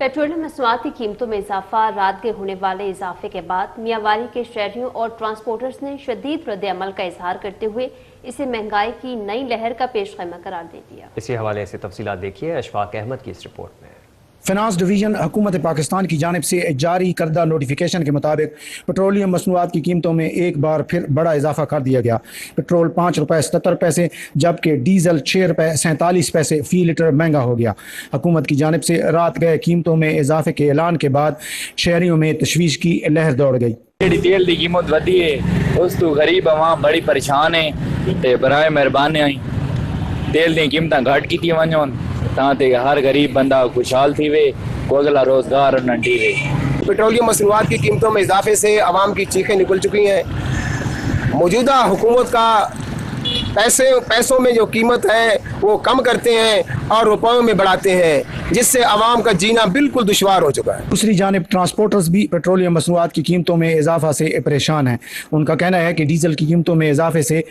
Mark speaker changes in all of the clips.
Speaker 1: Petroleum मसनूआत की कीमतों में इजाफा रात के होने वाले इजाफे के बाद मियांवाली के शहरियों और ट्रांसपोर्टर्स ने शदीद रद्द-ए-अमल का इजहार करते हुए इसे महंगाई की नई लहर का पेशखैमा करार दे दिया।
Speaker 2: इसी हवाले से तफसीलात देखिए अशफाक अहमद की इस रिपोर्ट में।
Speaker 3: फिनांस डिवीजन हुकूमत पाकिस्तान की जानिब से जारी करदा नोटिफिकेशन के मुताबिक पेट्रोलियम मसनूआत की कीमतों में एक बार फिर बड़ा इजाफा कर दिया गया। पेट्रोल 5 रुपये 77 पैसे जबकि डीजल 6 रुपये 47 पैसे फी लीटर महंगा हो गया। हुकूमत की जानिब से रात गए कीमतों में इजाफे के ऐलान के बाद शहरियों में तशवीश की लहर दौड़ गई।
Speaker 4: तेल की कीमत वधी है उस तो गरीब आवाम बड़ी परेशान है ते बराए मेहरबानी तेल दी कीमत घट की वजो ताते हर गरीब बंदा खुशहाल थी वे को अगला रोजगार नंढी वे।
Speaker 5: पेट्रोलियम मसनूआत की कीमतों में इजाफे से आवाम की चीखें निकल चुकी हैं। मौजूदा हुकूमत का पैसों में जो कीमत है वो कम करते हैं और रुपयों में बढ़ाते हैं, जिससे आवाम का जीना बिल्कुल दुश्वार हो चुका है।
Speaker 3: दूसरी जानिब ट्रांसपोर्टर्स भी पेट्रोलियम मसनूआत की कीमतों में इजाफा से परेशान हैं। उनका कहना है कि डीजल की कीमतों में इजाफे से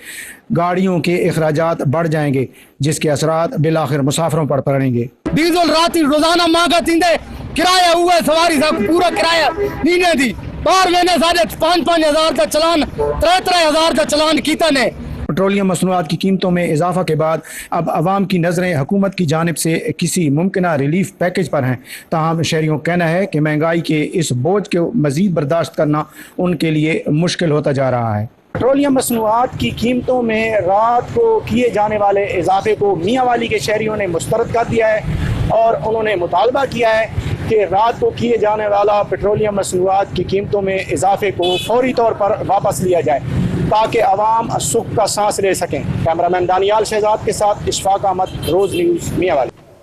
Speaker 3: गाड़ियों के अखराजात बढ़ जाएंगे, जिसके असरात बिलाखिर मुसाफिरों पर पड़ेंगे।
Speaker 6: डीजल रात रोजाना महंगा थींदे, किराया हुआ सवारी सब पूरा किराया नीने दी बार महीने साढ़े 5-5 हज़ार का चलान 3-3 हज़ार का चलान कीता ने।
Speaker 3: पेट्रोलियम मसनूआत की कीमतों में इजाफा के बाद अब आवाम की नज़रें हुकूमत की जानिब से किसी मुमकिना रिलीफ पैकेज पर हैं। ताहम शहरियों का कहना है कि महंगाई के इस बोझ को मज़ीद बर्दाश्त करना उनके लिए मुश्किल होता जा रहा है। पेट्रोलियम मसनूआत की कीमतों में रात को किए जाने वाले इजाफे को मियांवाली के शहरियों ने मुस्तरद कर दिया है और उन्होंने मुतालबा किया है कि रात को किए जाने वाला पेट्रोलियम मसनूआत की कीमतों में इजाफे को फौरी तौर पर वापस लिया जाए ताकि अवाम सुख का सांस ले सकें। कैमरामैन दानियाल शहजाद के साथ इशफाक अहमद, रोज़ न्यूज़, मियांवाली।